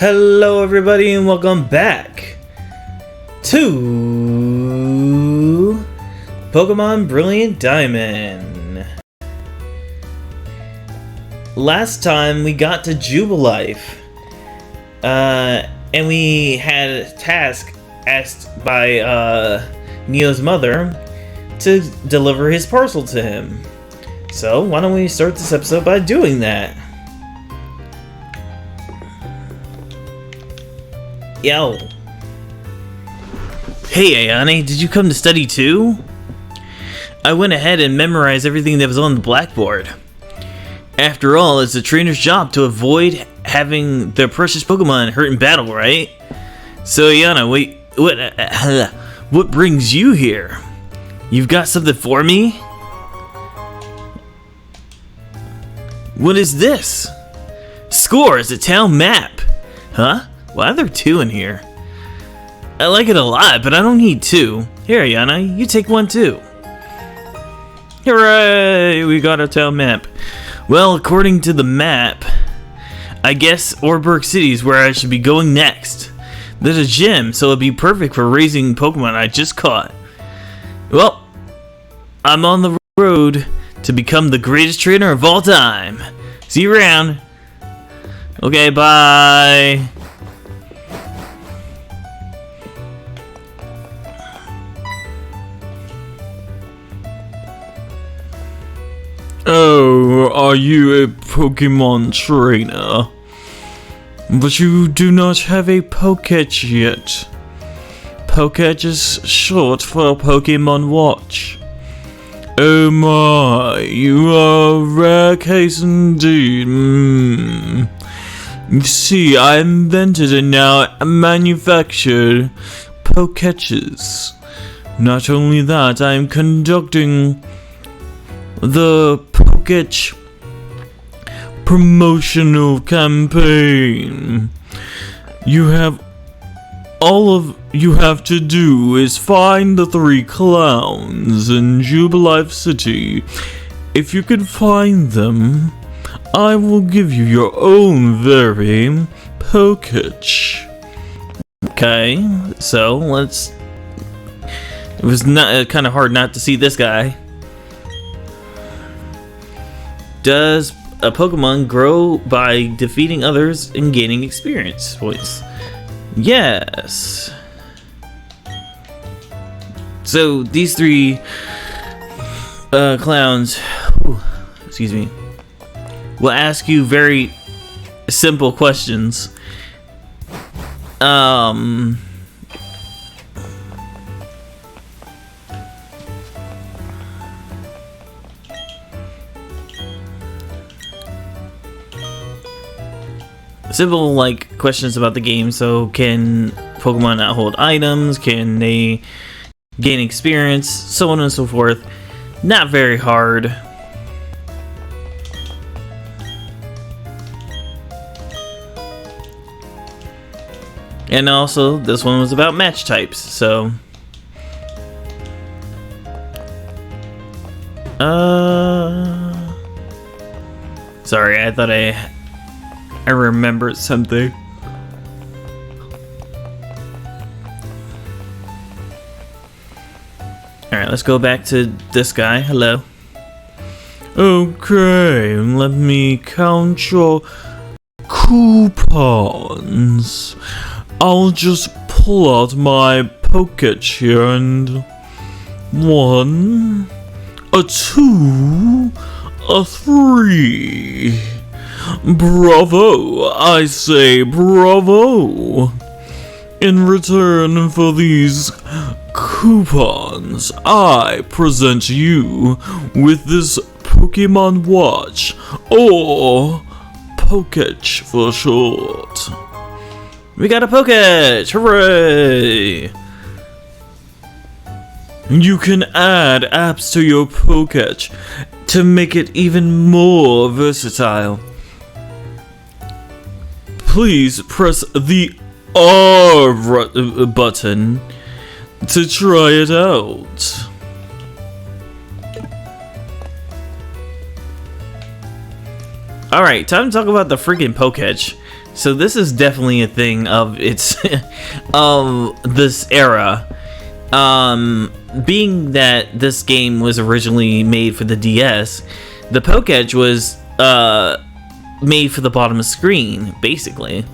Hello everybody and welcome back to Pokemon Brilliant Diamond. Last time we got to Jubilife and we had a task asked by Neo's mother to deliver his parcel to him. So why don't we start this episode by doing that? Yo. Hey Ayane, did you come to study too? I went ahead and memorized everything that was on the blackboard. After all, it's the trainer's job to avoid having their precious Pokemon hurt in battle, right? So Ayane, wait, what brings you here? You've got something for me? What is this? Score is a town map. Huh? Why are there two in here? I like it a lot, but I don't need two. Here, Ayane, you take one too. Hooray! We got a town map. Well, according to the map, I guess Oreburgh City is where I should be going next. There's a gym, so it'd be perfect for raising Pokemon I just caught. Well, I'm on the road to become the greatest trainer of all time. See you around. Okay, bye. Oh, are you a Pokemon trainer? But you do not have a Pokédex yet. Pokédex is short for Pokemon Watch. Oh my, you are a rare case indeed. You see, I invented and now manufactured Pokédexes. Not only that, I am conducting the Pokédex promotional campaign. All you have to do is find the 3 clowns in Jubilife City. If you can find them, I will give you your own very Pokédex. Okay, so let's... It was not kind of hard not to see this guy. Does a Pokemon grow by defeating others and gaining experience points? Yes. So these 3 clowns, excuse me, will ask you very simple questions. Simple, like, questions about the game. So, can Pokemon not hold items? Can they gain experience? So on and so forth. Not very hard. And also, this one was about match types, so... Sorry, I thought I remembered something. Alright, let's go back to this guy. Hello. Okay, let me count your coupons. I'll just pull out my Pokédex here and 1, a 2, a 3. Bravo! I say bravo! In return for these coupons, I present you with this Pokemon Watch, or Pokédex for short. We got a Pokédex! Hooray! You can add apps to your Pokédex to make it even more versatile. Please press the R button to try it out. Alright, time to talk about the freaking Poketch. So this is definitely a thing of its of this era. Being that this game was originally made for the DS, the Poketch was made for the bottom of the screen, basically.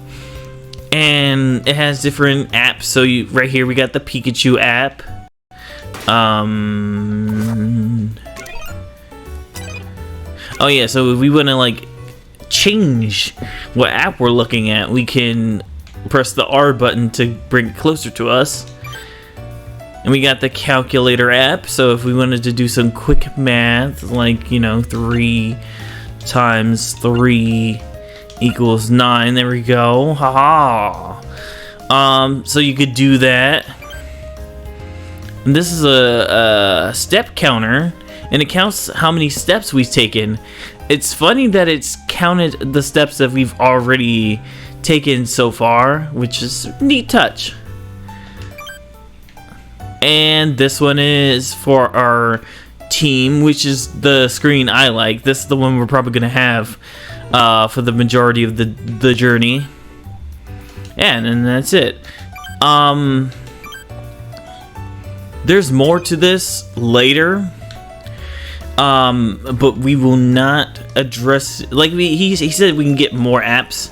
And it has different apps. So right here we got the Pikachu app. Oh yeah, so if we want to like change what app we're looking at, we can press the R button to bring it closer to us. And we got the calculator app, so if we wanted to do some quick math, like, you know, 3 times 3 equals 9, there we go, haha. So you could do that. And this is a step counter, and it counts how many steps we've taken. It's funny that it's counted the steps that we've already taken so far, which is a neat touch. And this one is for our team, which is the screen I like. This is the one we're probably gonna have for the majority of the journey. And that's it. There's more to this later. But we will not address, like he said we can get more apps,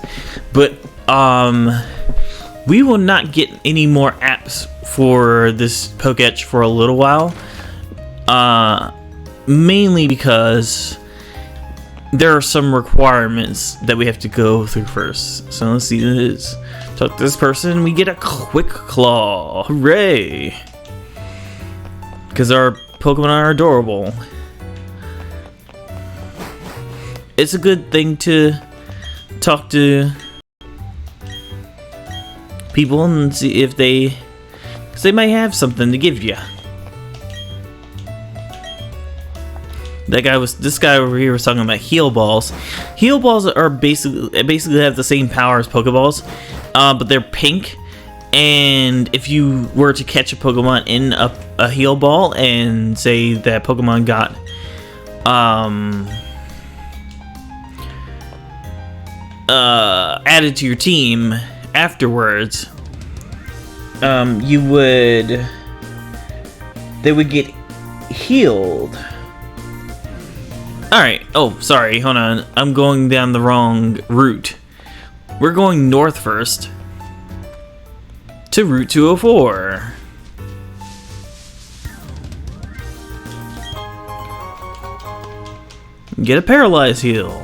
but we will not get any more apps for this Poketch for a little while, mainly because there are some requirements that we have to go through first. So let's see this. Talk to this person, we get a Quick Claw. Hooray! Because our Pokemon are adorable. It's a good thing to talk to people and see if they, because they might have something to give you. This guy over here was talking about heal balls. Heal balls are basically have the same power as Pokeballs, but they're pink. And if you were to catch a Pokemon in a heal ball and say that Pokemon got added to your team afterwards, they would get healed. Alright, oh, sorry, hold on. I'm going down the wrong route. We're going north first to Route 204. Get a Paralyze Heal.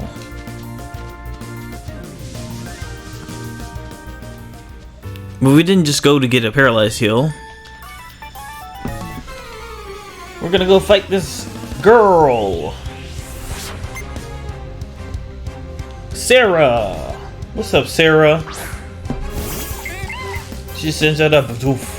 But we didn't just go to get a Paralyze Heal. We're gonna go fight this girl. Sarah! What's up, Sarah? She sends that up. Oof.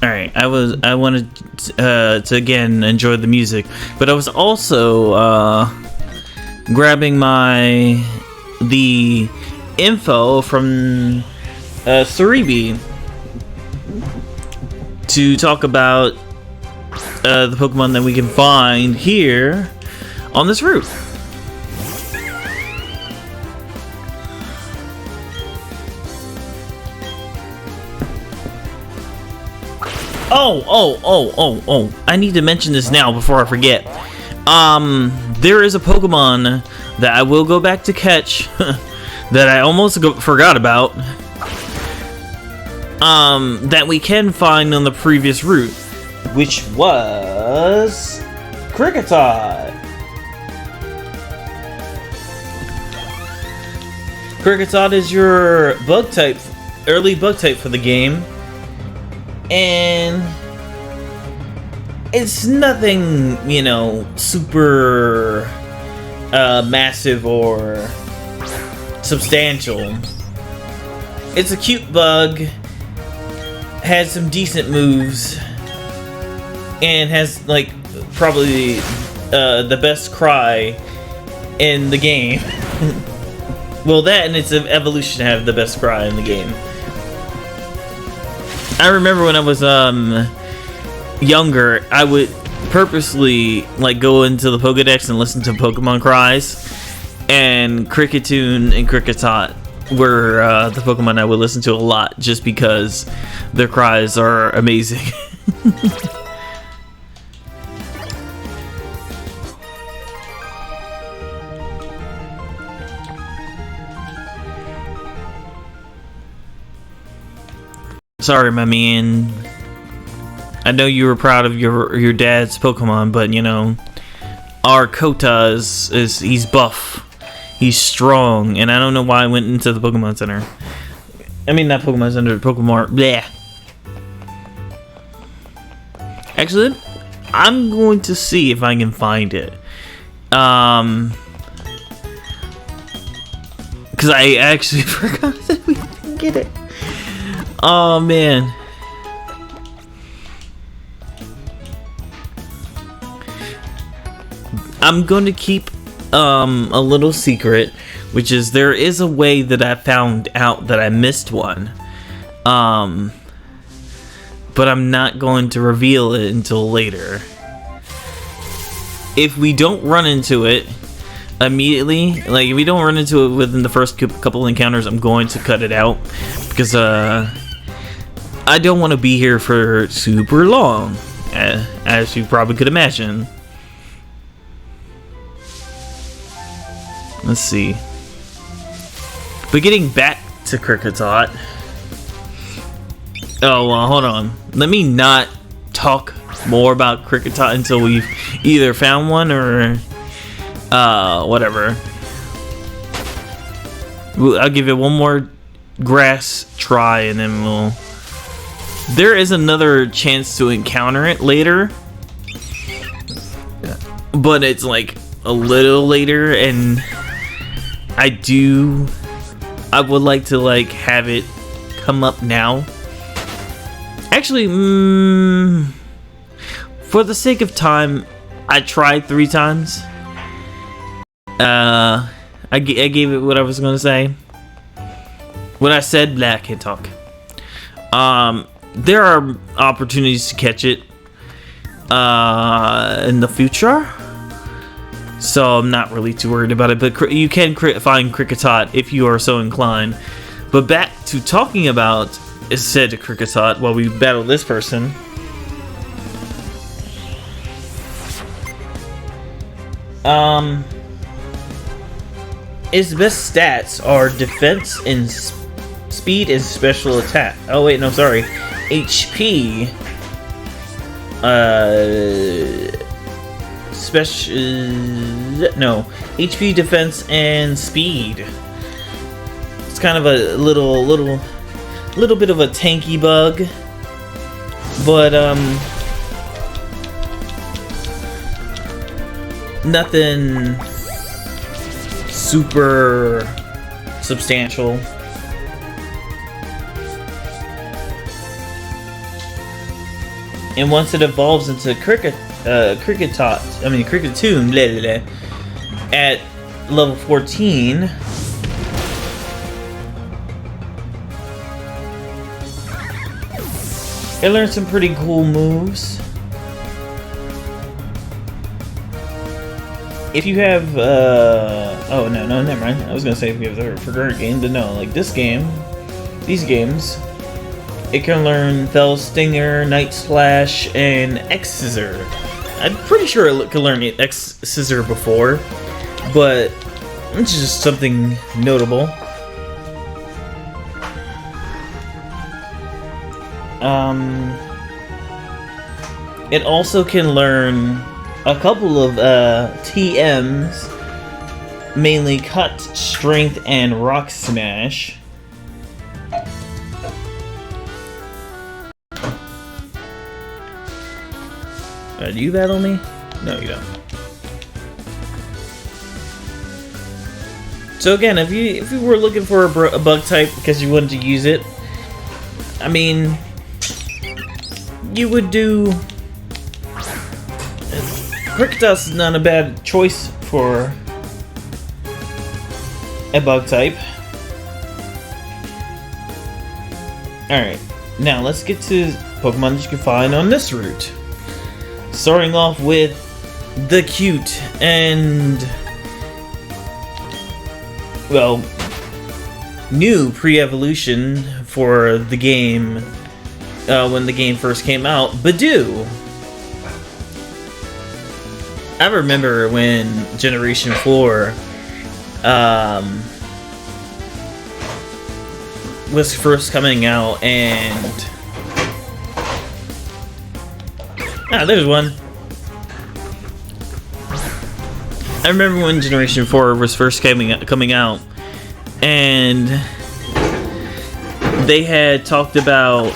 Alright, I wanted to again enjoy the music, but I was also grabbing the info from Cerebi to talk about the Pokemon that we can find here on this route. Oh, I need to mention this now before I forget. There is a Pokemon that I will go back to catch that I almost forgot about. That we can find on the previous route, which was Kricketot. Kricketot is your bug type, early bug type for the game, and it's nothing, you know, super massive or substantial. It's a cute bug, has some decent moves, and has like probably the best cry in the game. Well, that and its evolution have the best cry in the game. I remember when I was younger, I would purposely like go into the Pokedex and listen to Pokemon cries, and Kricketune and Kricketot were the Pokemon I would listen to a lot just because their cries are amazing. Sorry, my man. I know you were proud of your dad's Pokemon, but you know, our Kota is he's buff. He's strong, and I don't know why I went into the Pokemon Center. I mean, not Pokemon Center, Pokemon. Bleh. Actually, I'm going to see if I can find it. Because I actually forgot that we didn't get it. Oh man. I'm going to keep a little secret, which is there is a way that I found out that I missed one, but I'm not going to reveal it until later. If we don't run into it immediately, like if we don't run into it within the first couple encounters, I'm going to cut it out because I don't want to be here for super long, as you probably could imagine. Let's see. But getting back to Kricketot. Oh, well, hold on. Let me not talk more about Kricketot until we've either found one or whatever. I'll give it one more grass try and then we'll... There is another chance to encounter it later, but it's like a little later, and I would like to like have it come up now. Actually, for the sake of time, I tried 3 times. I gave it what I was gonna say. When I said blah, I can't talk. There are opportunities to catch it in the future, so I'm not really too worried about it. But you can find Kricketot if you are so inclined. But back to talking about said Kricketot while we battle this person. Its best stats are defense and speed and special attack. Oh wait, no, sorry. HP. No. HP, defense, and speed. It's kind of a little bit of a tanky bug, but nothing super substantial. And once it evolves into Kricketune, at level 14, it learns some pretty cool moves. If you have, oh no, never mind. I was gonna say if you have the current game, but no, like this game, these games, It can learn Fell Stinger, Night Slash, and X Scissor. I'm pretty sure it can learn X Scissor before, but it's just something notable. It also can learn a couple of TMs, mainly Cut, Strength, and Rock Smash. Do you battle me? No, you don't. So again, if you were looking for a bug type because you wanted to use it, I mean, you would do. Kricketus is not a bad choice for a bug type. Alright, now let's get to Pokemon that you can find on this route. Starting off with the cute and, well, new pre-evolution for the game when the game first came out, Badoo. I remember when Generation 4 was first coming out, and there's one. I remember when Generation 4 was first coming out, and they had talked about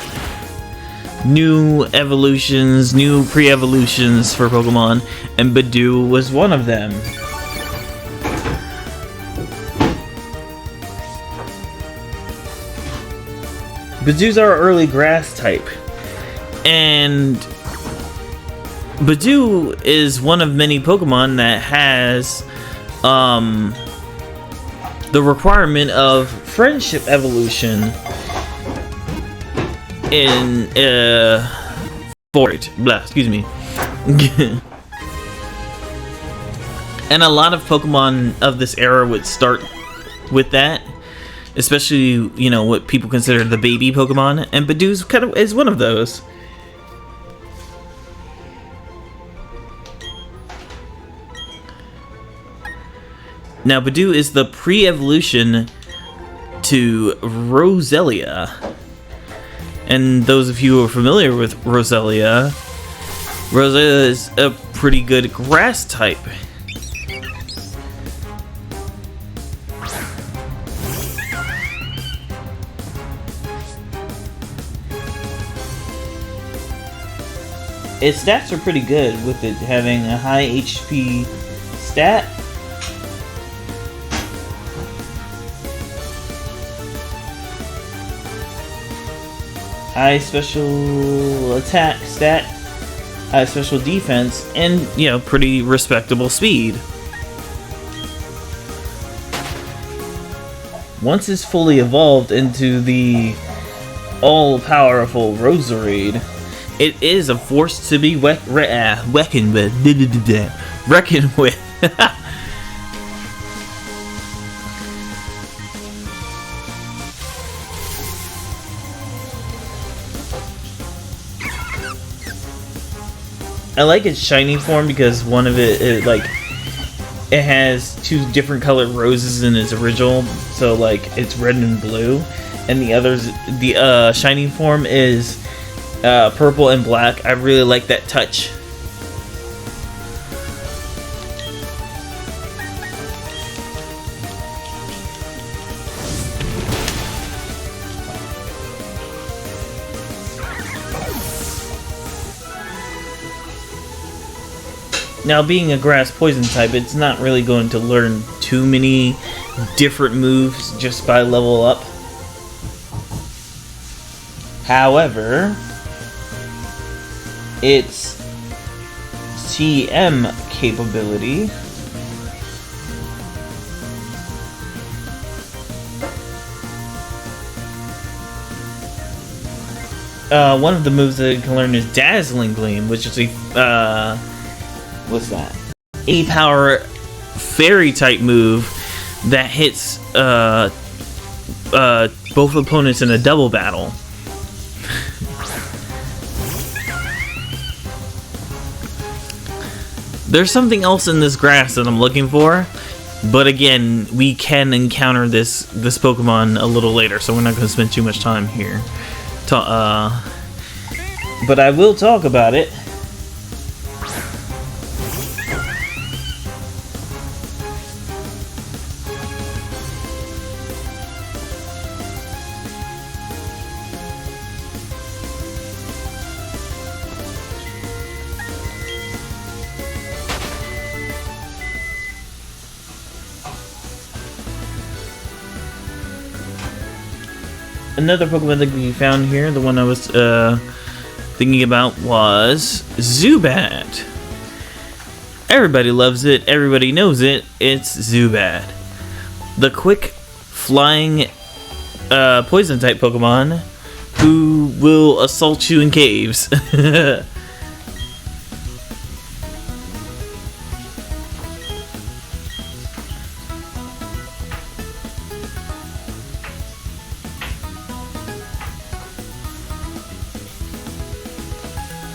new evolutions, new pre-evolutions for Pokemon, and Badoo was one of them. Badoo's our early grass type, and Badoo is one of many Pokemon that has the requirement of friendship evolution in for it. Blah, excuse me. And a lot of Pokemon of this era would start with that, especially, you know, what people consider the baby Pokemon, and Badoo's kind of is one of those. Now, Badoo is the pre-evolution to Roselia. And those of you who are familiar with Roselia, Roselia is a pretty good grass type. Its stats are pretty good, with it having a high HP stat. High special attack stat, high special defense, and, you know, pretty respectable speed. Once it's fully evolved into the all-powerful Roserade, it is a force to be reckoned with. Reckoned with. I like its shiny form because one of it has two different colored roses in its original, so like it's red and blue, and the shiny form is purple and black. I really like that touch. Now, being a grass poison type, it's not really going to learn too many different moves just by level up. However, its TM capability one of the moves that it can learn is Dazzling Gleam, which is a what's that? A power fairy type move that hits both opponents in a double battle. There's something else in this grass that I'm looking for, but again, we can encounter this Pokemon a little later, so we're not going to spend too much time here. But I will talk about it. Another Pokemon that we found here, the one I was thinking about, was Zubat. Everybody loves it, everybody knows it, it's Zubat. The quick flying poison type Pokemon who will assault you in caves.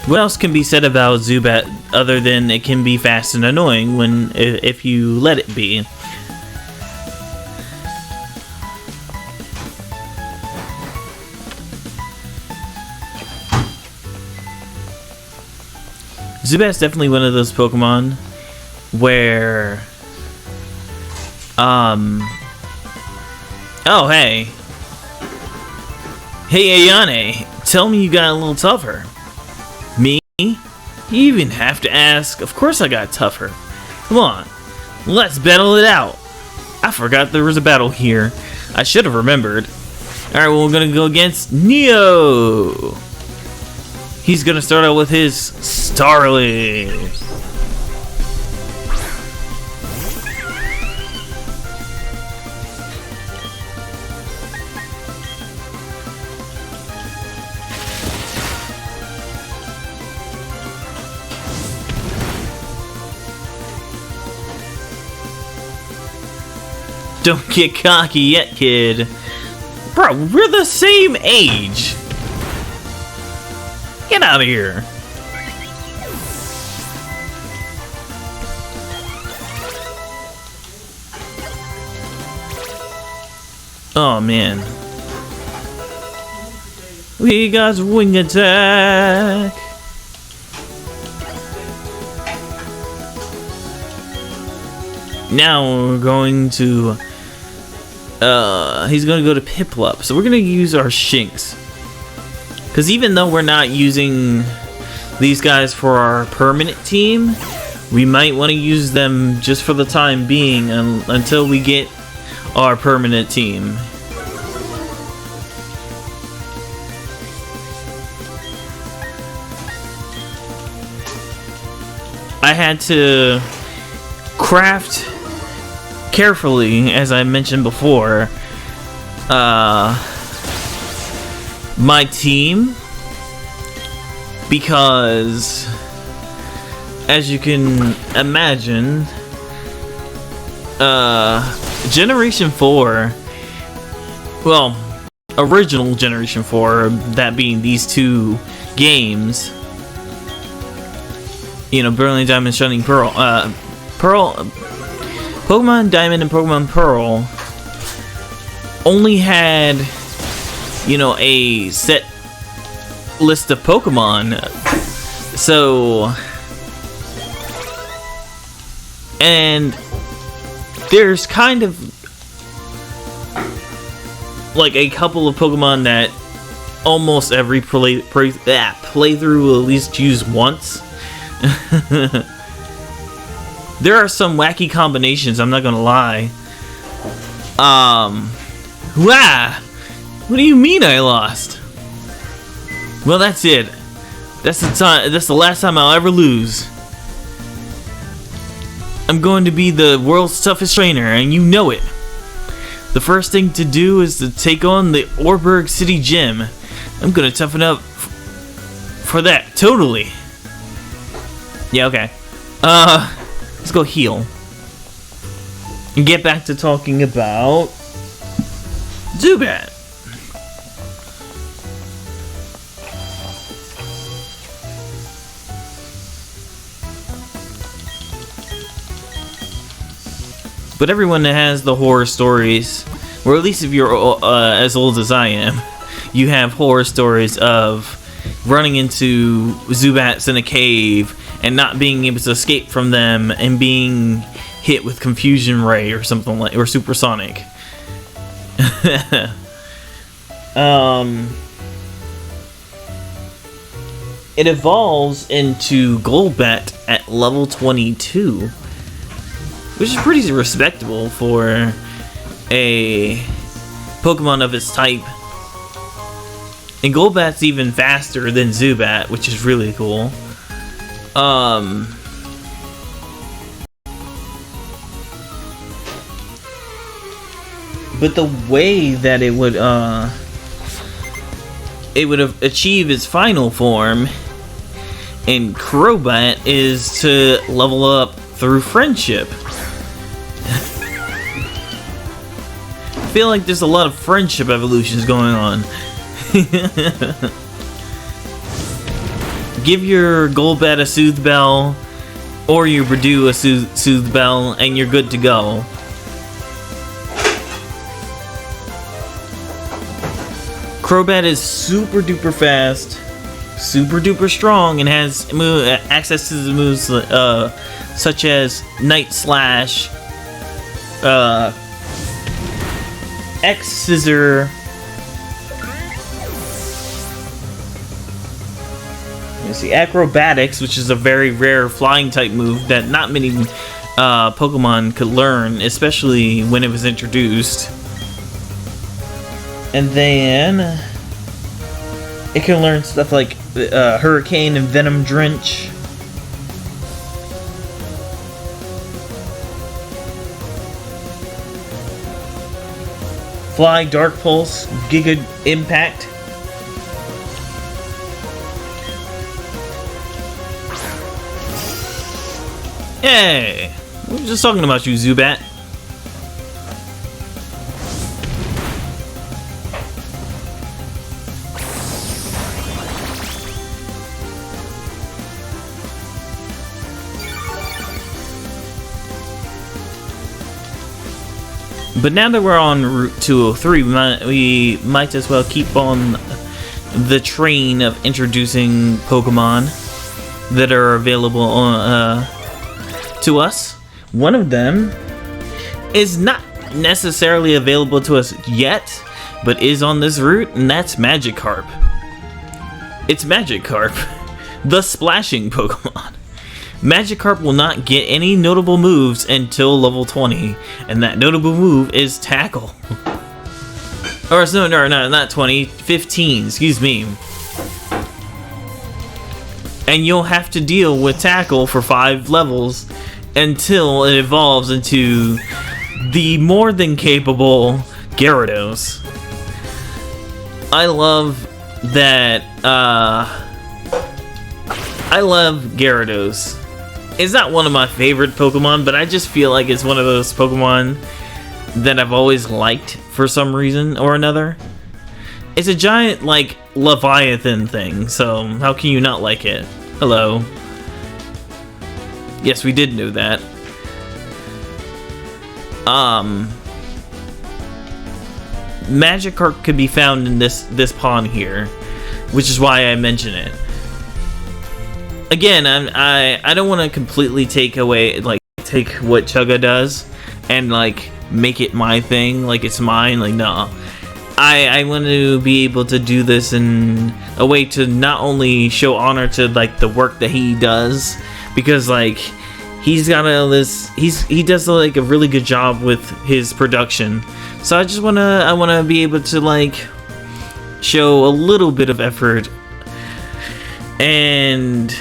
What else can be said about Zubat other than it can be fast and annoying if you let it be? Zubat's definitely one of those Pokemon where oh hey Ayane, tell me you got a little tougher. Me? You even have to ask? Of course I got tougher. Come on, let's battle it out. I forgot there was a battle here. I should have remembered. Alright, well, we're gonna go against Neo. He's gonna start out with his Starly. Don't get cocky yet, kid. Bro, we're the same age. Get out of here. Oh, man. We got wing attack. Now we're going to... he's going to go to Piplup. So we're going to use our Shinx. Because even though we're not using these guys for our permanent team, we might want to use them just for the time being until we get our permanent team. I had to craft carefully, as I mentioned before, my team, because as you can imagine, Generation 4, well, original Generation 4, that being these two games, you know, Brilliant Diamond, Shining Pearl, Pokemon Diamond and Pokemon Pearl only had, you know, a set list of Pokemon. So, and there's kind of like a couple of Pokemon that almost every playthrough will at least use once. There are some wacky combinations, I'm not gonna lie. Wow! What do you mean I lost? Well, that's it. That's the last time I'll ever lose. I'm going to be the world's toughest trainer, and you know it. The first thing to do is to take on the Oreburgh City gym. I'm gonna toughen up for that, totally. Yeah, okay. Let's go heal. And get back to talking about Zubat. But everyone that has the horror stories, or at least if you're as old as I am, you have horror stories of running into Zubats in a cave and not being able to escape from them and being hit with confusion ray or something like, or supersonic. It evolves into Golbat at level 22, which is pretty respectable for a Pokemon of its type. And Golbat's even faster than Zubat, which is really cool. But the way that it would achieve its final form in Crobat is to level up through friendship. I feel like there's a lot of friendship evolutions going on. Give your Golbat a Soothe Bell or your Brew a Soothe Bell and you're good to go. Crobat is super duper fast, super duper strong, and has access to the moves such as Night Slash, X Scissor, let's see, Acrobatics, which is a very rare flying type move that not many Pokemon could learn, especially when it was introduced. And then it can learn stuff like Hurricane and Venom Drench. Fly, Dark Pulse, Giga Impact. Hey! We were just talking about you, Zubat. But now that we're on Route 203, we might as well keep on the train of introducing Pokemon that are available to us. One of them is not necessarily available to us yet, but is on this route, and that's Magikarp. It's Magikarp, the splashing Pokemon. Magikarp will not get any notable moves until level 20, and that notable move is Tackle. Or no, not 20, 15, excuse me. And you'll have to deal with Tackle for 5 levels until it evolves into the more than capable Gyarados. I love that, I love Gyarados. It's not one of my favorite Pokemon, but I just feel like it's one of those Pokemon that I've always liked for some reason or another. It's a giant, like, Leviathan thing, so how can you not like it? Hello. Yes, we did know that. Magikarp could be found in this pond here, which is why I mention it. Again, I don't want to completely take what Chugga does and like make it my thing, like it's mine. Like, no, I want to be able to do this in a way to not only show honor to like the work that he does, because like he does like a really good job with his production. So I wanna be able to like show a little bit of effort and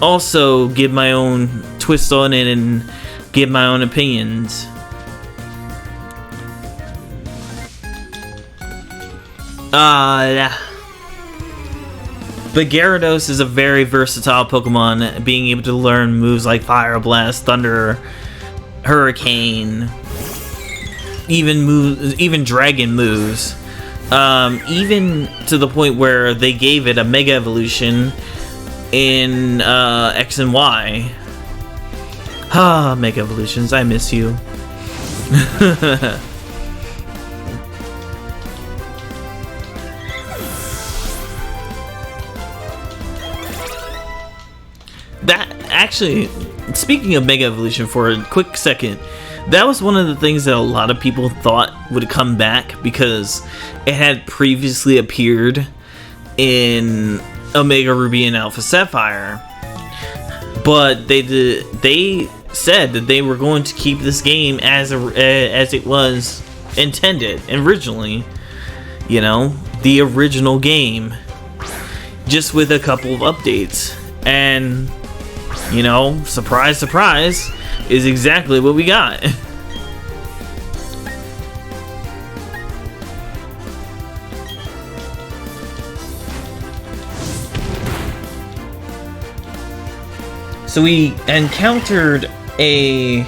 also give my own twist on it and give my own opinions. But Gyarados is a very versatile Pokemon, being able to learn moves like Fire Blast, Thunder, Hurricane, even Dragon moves. Even to the point where they gave it a Mega Evolution in X and Y. Mega Evolutions, I miss you. That actually, speaking of Mega Evolution for a quick second, that was one of the things that a lot of people thought would come back because it had previously appeared in Omega Ruby and Alpha Sapphire. But they said that they were going to keep this game as it was intended originally. You know, the original game, just with a couple of updates. And, you know, surprise, surprise, is exactly what we got. So we encountered a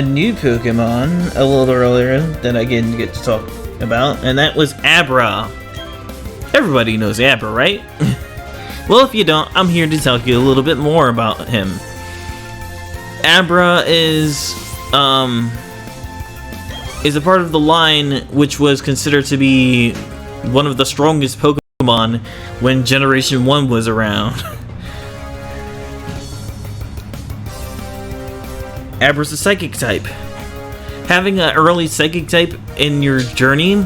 new Pokemon a little earlier that I didn't get to talk about, and that was Abra. Everybody knows Abra, right? Well, if you don't, I'm here to tell you a little bit more about him. Abra is a part of the line which was considered to be one of the strongest Pokemon when Generation 1 was around. Abra's a Psychic type. Having an early Psychic type in your journey,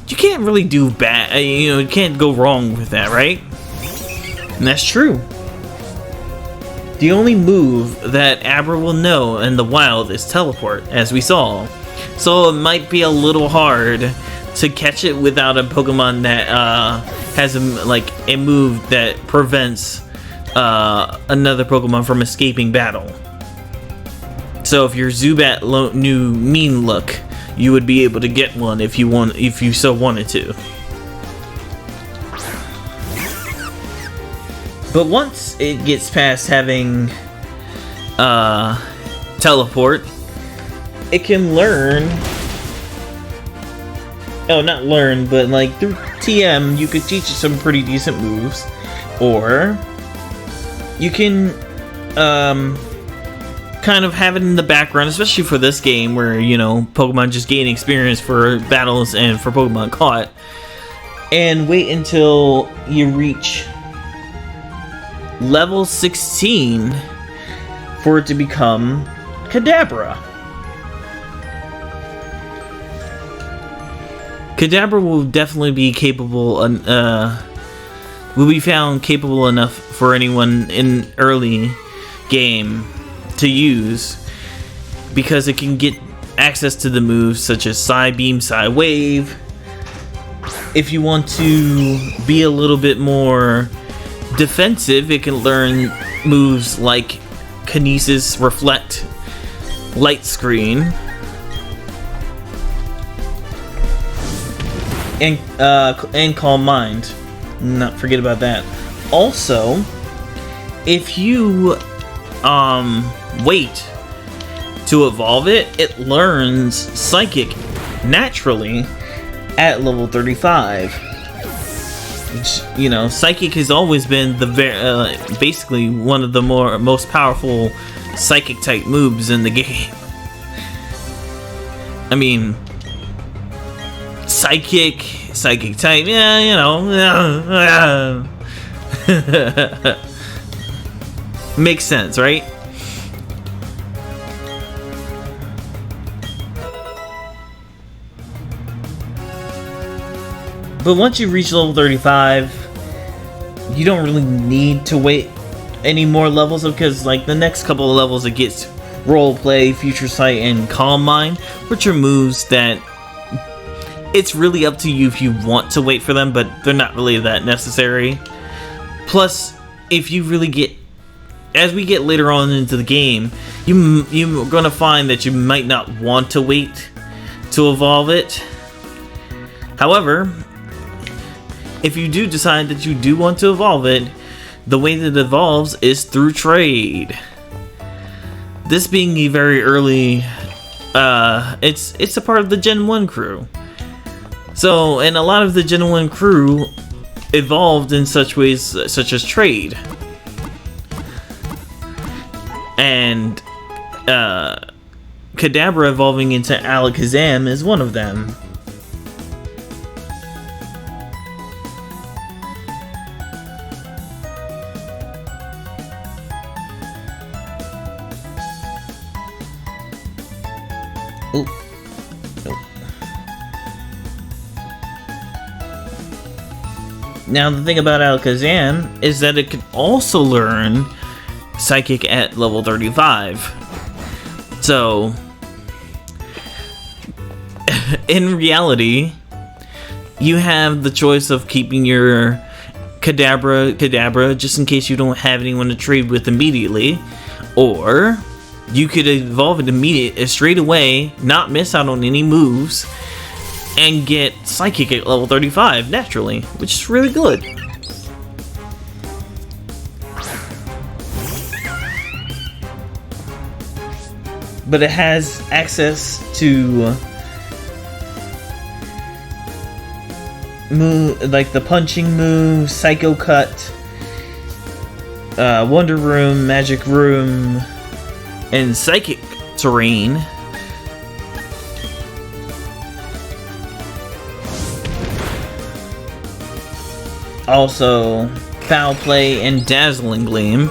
you can't really do bad. You know, you can't go wrong with that, right? And that's true. The only move that Abra will know in the wild is Teleport, as we saw. So it might be a little hard to catch it without a Pokemon that has a move that prevents another Pokemon from escaping battle. So if your Zubat knew Mean Look, you would be able to get one if you so wanted to. But once it gets past having Teleport, it can learn. Oh, not learn, but like through TM, you could teach it some pretty decent moves, or you can kind of have it in the background, especially for this game where, you know, Pokemon just gain experience for battles and for Pokemon caught, and wait until you reach level 16 for it to become Kadabra. Kadabra will definitely be capable, will be found capable enough for anyone in early game to use, because it can get access to the moves such as Psy Beam, Psy Wave. If you want to be a little bit more defensive, it can learn moves like Kinesis, Reflect, Light Screen, and Calm Mind. Not forget about that. Also, if you wait to evolve it, it learns Psychic naturally at level 35. Which, you know, Psychic has always been the basically one of the most powerful Psychic type moves in the game. I mean, Psychic type, yeah, you know, makes sense, right? But once you reach level 35, you don't really need to wait any more levels, because like the next couple of levels it gets Roleplay, Future Sight, and Calm Mind, which are moves that it's really up to you if you want to wait for them, but they're not really that necessary. Plus, if you really get, as we get later on into the game, you're gonna find that you might not want to wait to evolve it. However, if you do decide that you do want to evolve it, the way that it evolves is through trade. This being a very early, it's a part of the Gen 1 crew. So, and a lot of the Gen 1 crew evolved in such ways such as trade. And Kadabra evolving into Alakazam is one of them. Now, the thing about Alakazam is that it can also learn Psychic at level 35. So, in reality, you have the choice of keeping your Kadabra just in case you don't have anyone to trade with immediately, or you could evolve it straight away, not miss out on any moves, and get Psychic at level 35 naturally, which is really good. But it has access to like the punching move, Psycho Cut, Wonder Room, Magic Room, and Psychic Terrain. Also, Foul Play and Dazzling Gleam.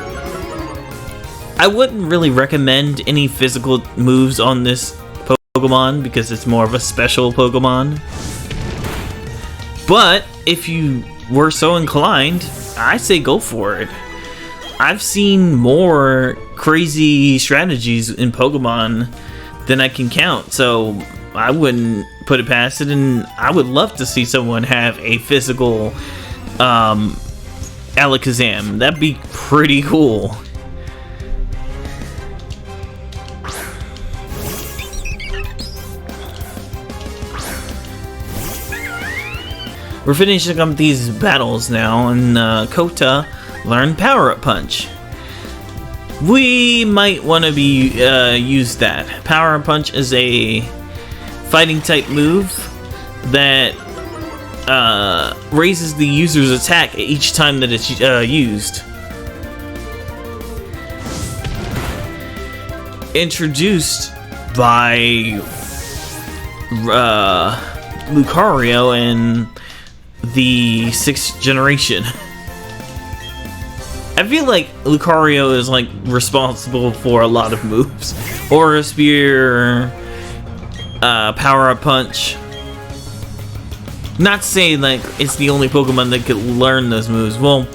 I wouldn't really recommend any physical moves on this Pokemon because it's more of a special Pokemon. But if you were so inclined, I say go for it. I've seen more crazy strategies in Pokemon than I can count, so I wouldn't put it past it, and I would love to see someone have a physical Alakazam. That'd be pretty cool. We're finishing up these battles now, and Kota learned Power Up Punch. We might want to use that. Power Up Punch is a fighting type move that raises the user's attack each time that it's used. Introduced by Lucario and the 6th generation. I feel like Lucario is like responsible for a lot of moves. Aura Spear, Power Up Punch. Not saying like it's the only Pokemon that could learn those moves. Well,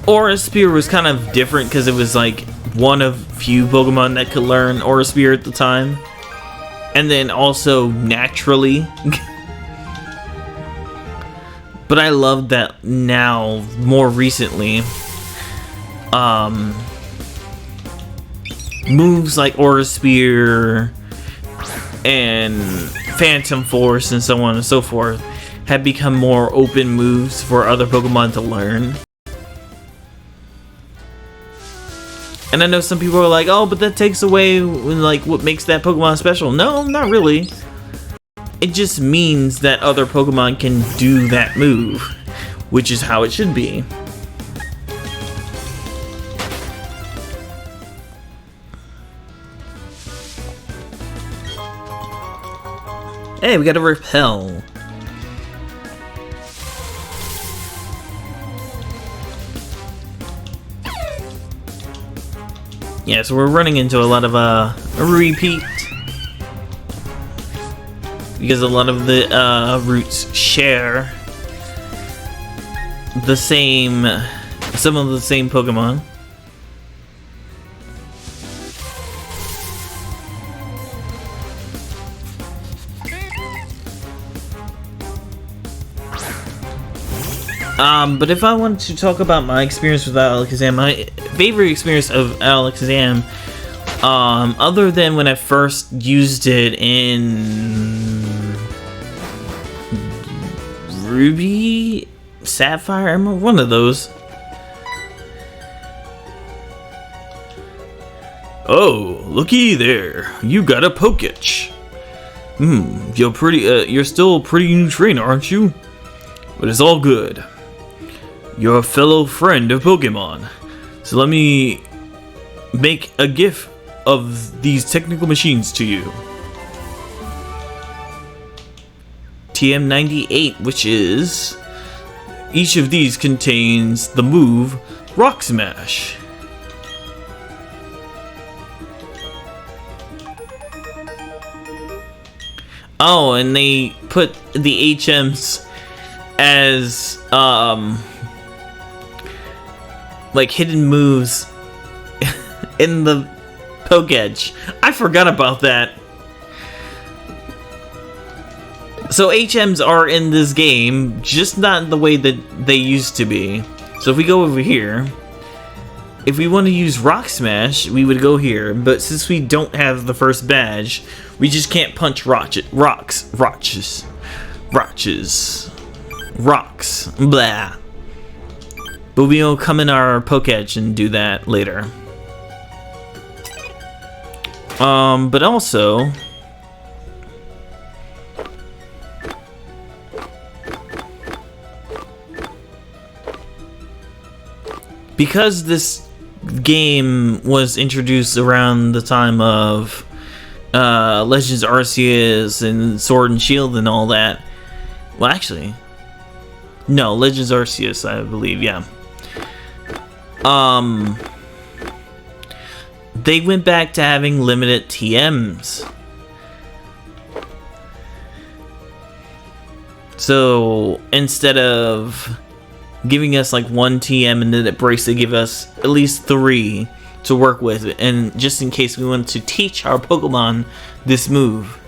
Aura Spear was kind of different because it was like one of few Pokemon that could learn Aura Spear at the time. And then also naturally. But I love that now, more recently, moves like Aura Spear and Phantom Force and so on and so forth have become more open moves for other Pokemon to learn. And I know some people are like, oh, but that takes away like what makes that Pokemon special. No, not really. It just means that other Pokemon can do that move, which is how it should be. Hey, we got a Repel. Yeah, so we're running into a lot of a repeat. Because a lot of the routes share the same, some of the same Pokemon. But if I want to talk about my experience with Alakazam, my favorite experience of Alakazam, other than when I first used it in Ruby, Sapphire, Emerald, one of those. Oh, looky there. You got a Poketch. You're still a pretty new trainer, aren't you? But it's all good. You're a fellow friend of Pokemon. So let me make a gift of these technical machines to you. TM98, which is... each of these contains the move Rock Smash. Oh, and they put the HMs as, like hidden moves in the Pokédex. I forgot about that. So HMs are in this game, just not the way that they used to be. So if we go over here, if we want to use Rock Smash, we would go here. But since we don't have the first badge, we just can't punch rocks, blah. But we'll come in our Pokédex and do that later. But also... because this game was introduced around the time of Legends Arceus and Sword and Shield and all that. Well, actually, no, Legends Arceus, I believe, yeah. They went back to having limited TMs. So instead of giving us like 1 TM and then it breaks, they give us at least 3 to work with, and just in case we want to teach our Pokemon this move.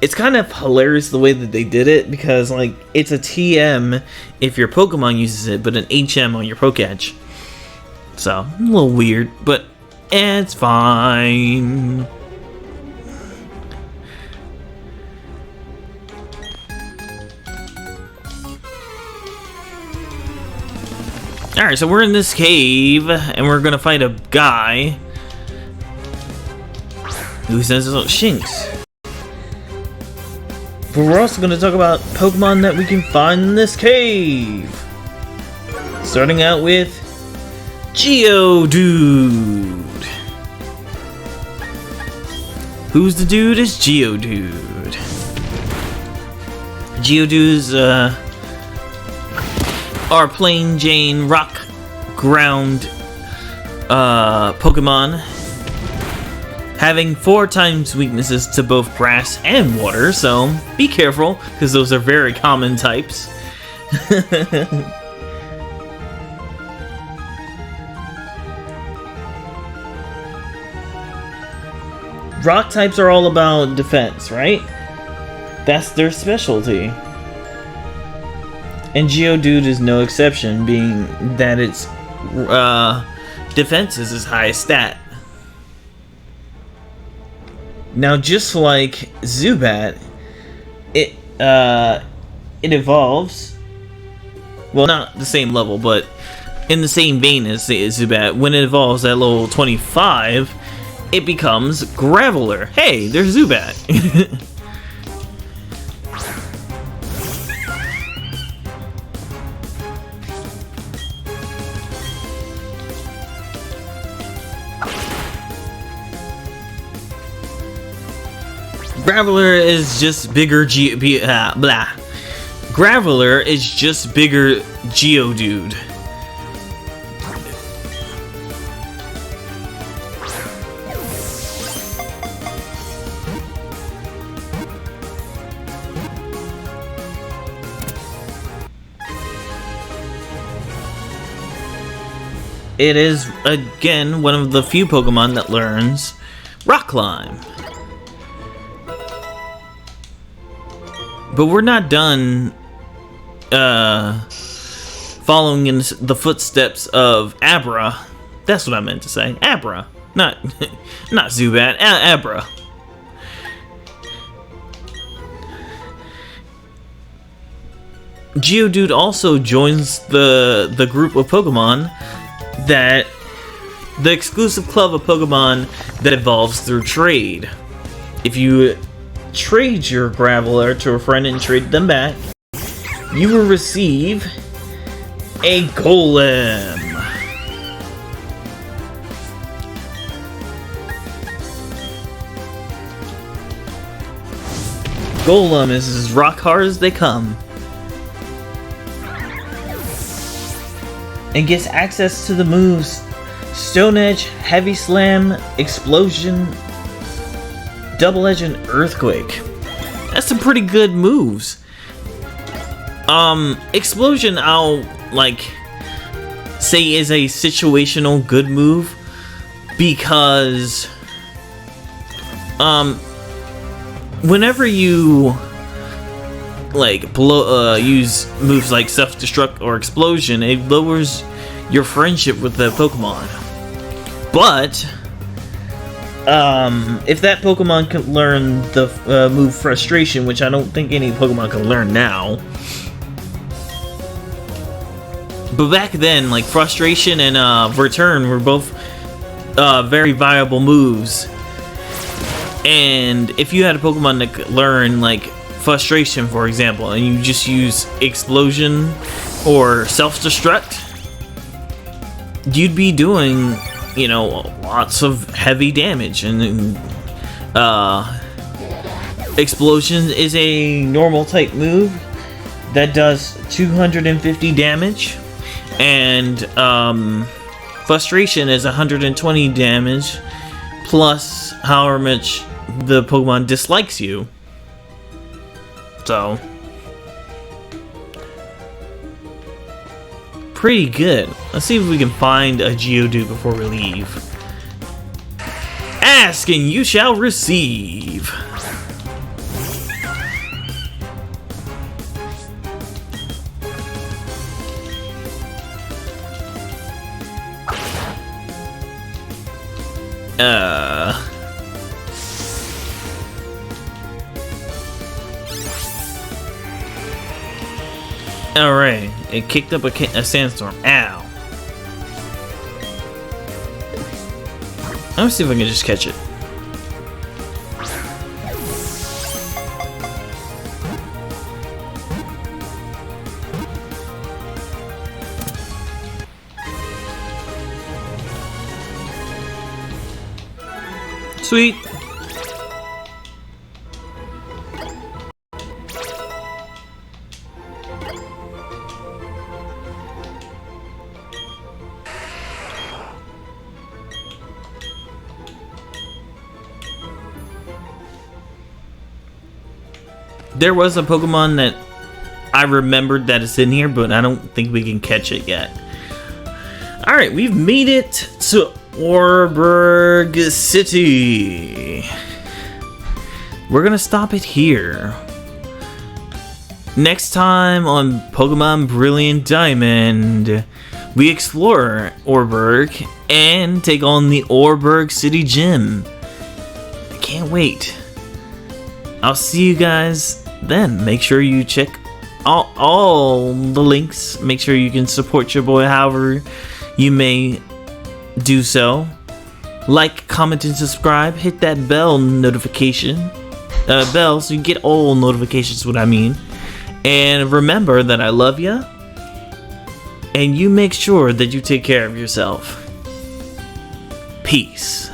It's kind of hilarious the way that they did it, because like it's a TM if your Pokemon uses it, but an HM on your Pokédex. So a little weird, but it's fine. Alright, so we're in this cave, and we're gonna fight a guy who says it's Shinx. But we're also gonna talk about Pokemon that we can find in this cave. Starting out with Geodude. Who's the dude? It's Geodude. Geodude's our plain Jane rock ground Pokemon, having 4 times weaknesses to both grass and water, so be careful because those are very common types. Rock types are all about defense, right? That's their specialty. And Geodude is no exception, being that its defense is its highest stat. Now, just like Zubat, it evolves. Well, not the same level, but in the same vein as Zubat. When it evolves at level 25, it becomes Graveler. Hey, there's Zubat. Graveler is just bigger Graveler is just bigger Geodude. It is, again, one of the few Pokemon that learns Rock Climb. But we're not done following in the footsteps of Abra. That's what I meant to say. Abra. Not Zubat. Abra. Geodude also joins the group of Pokemon that... the exclusive club of Pokemon that evolves through trade. If you trade your Graveler to a friend and trade them back, you will receive a Golem. Golem is as rock hard as they come. And gets access to the moves Stone Edge, Heavy Slam, Explosion, Double Edge, and Earthquake. That's some pretty good moves. Explosion, I'll say is a situational good move because whenever you use moves like self-destruct or explosion, it lowers your friendship with the Pokemon. But if that Pokemon can learn the move frustration, which I don't think any Pokemon can learn now, but back then, like, frustration and return were both very viable moves. And if you had a Pokemon that could learn, like, frustration, for example, and you just use explosion or self-destruct, you'd be doing, you know, lots of heavy damage. And explosion is a normal type move that does 250 damage, and frustration is 120 damage plus however much the Pokemon dislikes you. So pretty good. Let's see if we can find a Geodude before we leave. Ask and you shall receive. Alright, it kicked up a sandstorm. Ow. Let me see if I can just catch it. Sweet. There was a Pokemon that I remembered that is in here, but I don't think we can catch it yet. Alright, we've made it to Oreburgh City. We're gonna stop it here. Next time on Pokemon Brilliant Diamond, we explore Oreburgh and take on the Oreburgh City Gym. I can't wait. I'll see you guys then. Make sure you check all the links. Make sure you can support your boy however you may do so. Like, comment, and subscribe. Hit that bell notification. Bell so you get all notifications, what I mean. And remember that I love ya. And you make sure that you take care of yourself. Peace.